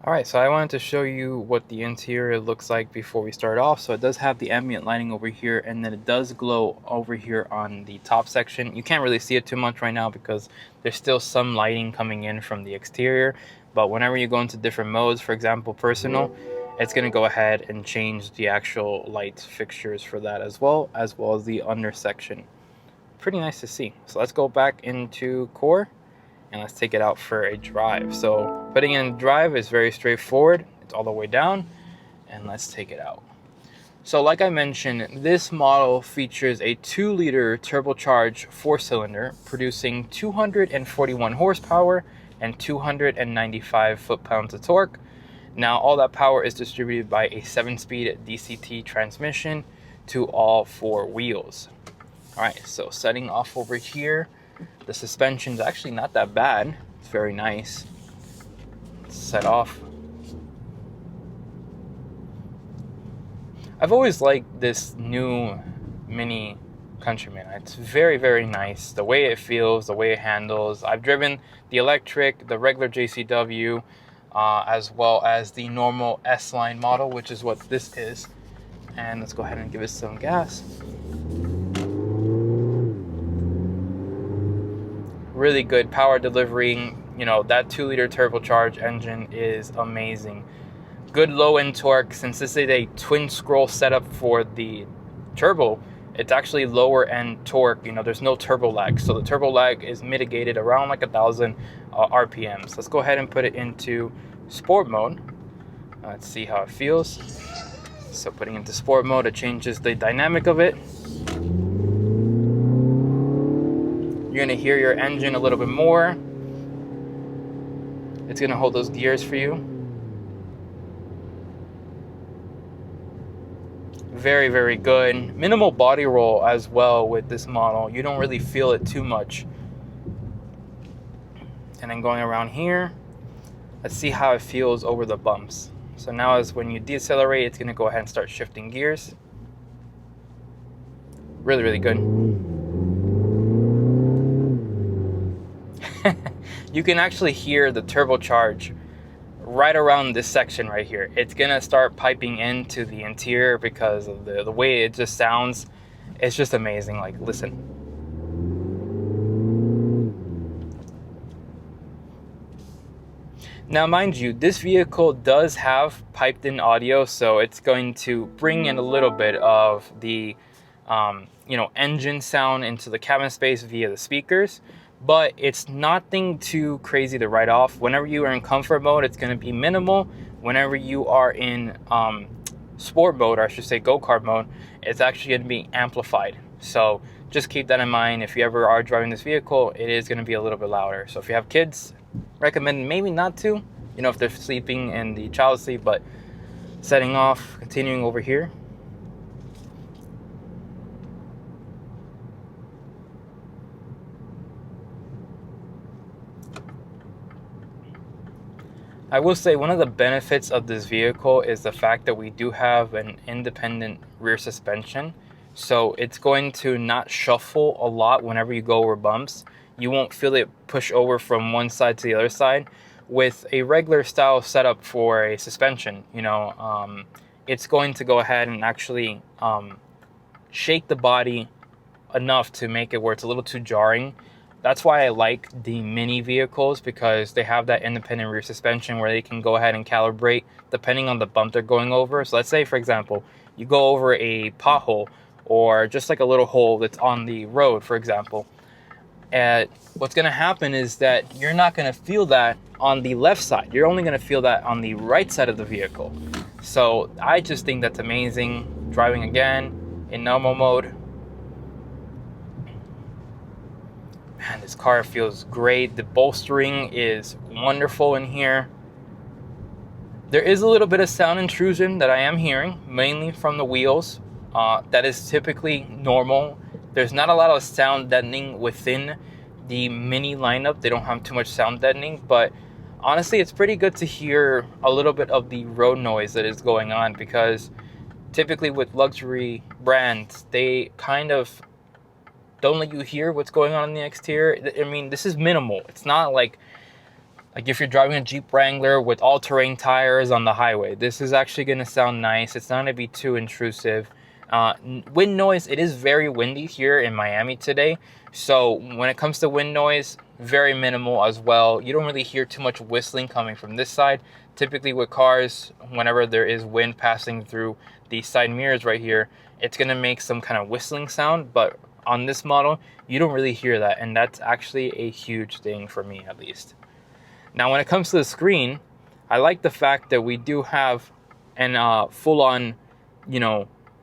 Alright, so I wanted to show you what the interior looks like before we start off. So it does have the ambient lighting over here, and then it does glow over here on the top section. You can't really see it too much right now because there's still some lighting coming in from the exterior. But whenever you go into different modes, for example, personal, it's going to go ahead and change the actual light fixtures for that as well as the under section. Pretty nice to see. So let's go back into core and let's take it out for a drive. So putting in drive is very straightforward. It's all the way down, and let's take it out. So like I mentioned, this model features a 2-liter turbocharged 4-cylinder producing 241 horsepower and 295 foot-pounds of torque. Now all that power is distributed by a 7-speed DCT transmission to all 4 wheels. All right, so setting off over here, the suspension is actually not that bad. It's very nice. Let's set off. I've always liked this new Mini Countryman. It's very, very nice. The way it feels, the way it handles. I've driven the electric, the regular JCW, as well as the normal S-Line model, which is what this is. And let's go ahead and give it some gas. Really good power delivery. You know, that 2-liter turbocharged engine is amazing. Good low end torque. Since this is a twin scroll setup for the turbo, it's actually lower end torque. You know, there's no turbo lag, so the turbo lag is mitigated around like 1,000 RPMs. Let's go ahead and put it into sport mode. Let's see how it feels. So putting into sport mode, it changes the dynamic of it. You're going to hear your engine a little bit more. It's going to hold those gears for you. Very, very good. Minimal body roll as well with this model. You don't really feel it too much. And then going around here, let's see how it feels over the bumps. So now is when you decelerate, it's going to go ahead and start shifting gears. Really, really good. You can actually hear the turbocharge right around this section right here. It's gonna start piping into the interior because of the way it just sounds. It's just amazing. Like, listen. Now, mind you, this vehicle does have piped in audio, so it's going to bring in a little bit of the engine sound into the cabin space via the speakers. But it's nothing too crazy to write off. Whenever you are in comfort mode, it's going to be minimal. Whenever you are in sport mode, or I should say go-kart mode, it's actually going to be amplified. So just keep that in mind. If you ever are driving this vehicle, it is going to be a little bit louder. So if you have kids, recommend maybe not to, if they're sleeping in the child seat. But setting off, continuing over here. I will say one of the benefits of this vehicle is the fact that we do have an independent rear suspension. So it's going to not shuffle a lot whenever you go over bumps. You won't feel it push over from one side to the other side. With a regular style setup for a suspension, it's going to go ahead and actually shake the body enough to make it where it's a little too jarring. That's why I like the mini vehicles, because they have that independent rear suspension where they can go ahead and calibrate depending on the bump they're going over. So let's say, for example, you go over a pothole or just like a little hole that's on the road, for example. And what's going to happen is that you're not going to feel that on the left side. You're only going to feel that on the right side of the vehicle. So I just think that's amazing. Driving again in normal mode. Man, this car feels great. The bolstering is wonderful in here. There is a little bit of sound intrusion that I am hearing, mainly from the wheels. That is typically normal. There's not a lot of sound deadening within the Mini lineup. They don't have too much sound deadening, but honestly, it's pretty good to hear a little bit of the road noise that is going on, because typically with luxury brands, they kind of don't let you hear what's going on in the exterior. I mean, this is minimal. It's not like Like if you're driving a Jeep Wrangler with all-terrain tires on the highway, this is actually going to sound nice. It's not going to be too intrusive. Wind noise, it is very windy here in Miami today. So when it comes to wind noise, very minimal as well. You don't really hear too much whistling coming from this side. Typically with cars, whenever there is wind passing through the side mirrors right here, it's going to make some kind of whistling sound. But on this model, you don't really hear that. And that's actually a huge thing for me, at least. Now, when it comes to the screen, I like the fact that we do have an full-on,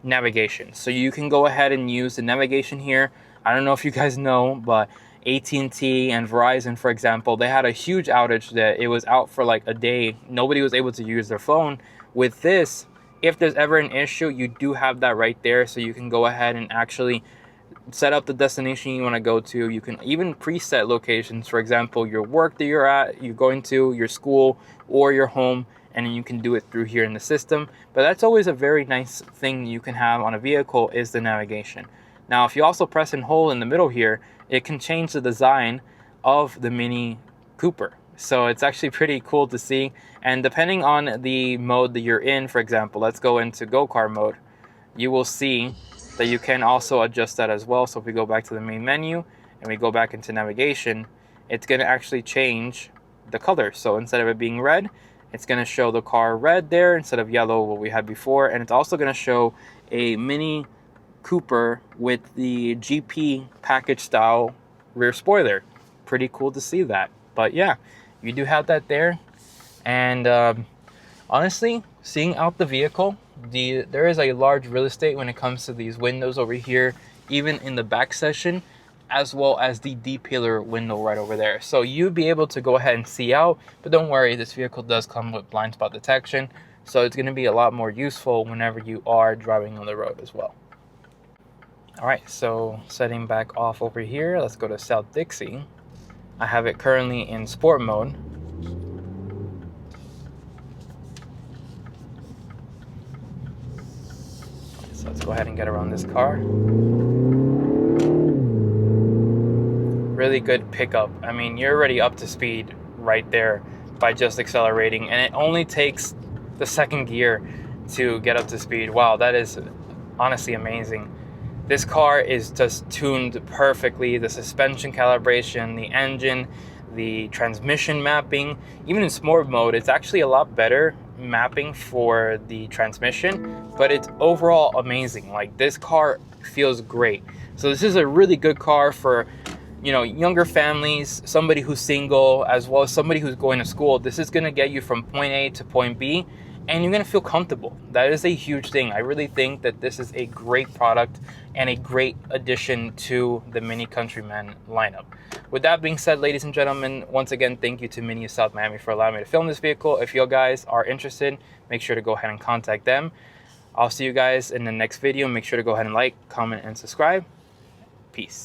navigation. So you can go ahead and use the navigation here. I don't know if you guys know, but AT&T and Verizon, for example, they had a huge outage that it was out for like a day. Nobody was able to use their phone. With this, if there's ever an issue, you do have that right there. So you can go ahead and actually set up the destination you want to go to. You can even preset locations, for example, your work that you're going to, your school, or your home, and you can do it through here in the system. But that's always a very nice thing you can have on a vehicle, is the navigation. Now, if you also press and hold in the middle here, it can change the design of the Mini Cooper. So it's actually pretty cool to see. And depending on the mode that you're in, for example, let's go into go-kart mode, you will see that you can also adjust that as well. So if we go back to the main menu and we go back into navigation, it's going to actually change the color. So instead of it being red, it's going to show the car red there instead of yellow, what we had before. And it's also going to show a Mini Cooper with the GP package style rear spoiler. Pretty cool to see that. But yeah, you do have that there. And honestly, seeing out the vehicle, there is a large real estate when it comes to these windows over here, even in the back section, as well as the D-pillar window right over there. So you'll be able to go ahead and see out, but don't worry, this vehicle does come with blind spot detection, so it's going to be a lot more useful whenever you are driving on the road as well. All right, so setting back off over here, let's go to South Dixie. I have it currently in sport mode. So let's go ahead and get around this car. Really good pickup. I mean, you're already up to speed right there by just accelerating, and it only takes the second gear to get up to speed. Wow, that is honestly amazing. This car is just tuned perfectly. The suspension calibration, the engine, the transmission mapping, even in sport mode, it's actually a lot better mapping for the transmission, but it's overall amazing. Like, this car feels great. So this is a really good car for, younger families, somebody who's single, as well as somebody who's going to school. This is going to get you from point A to point B, and you're going to feel comfortable. That is a huge thing. I really think that this is a great product and a great addition to the Mini Countryman lineup. With that being said, ladies and gentlemen, once again, thank you to Mini of South Miami for allowing me to film this vehicle. If you guys are interested, make sure to go ahead and contact them. I'll see you guys in the next video. Make sure to go ahead and like, comment, and subscribe. Peace.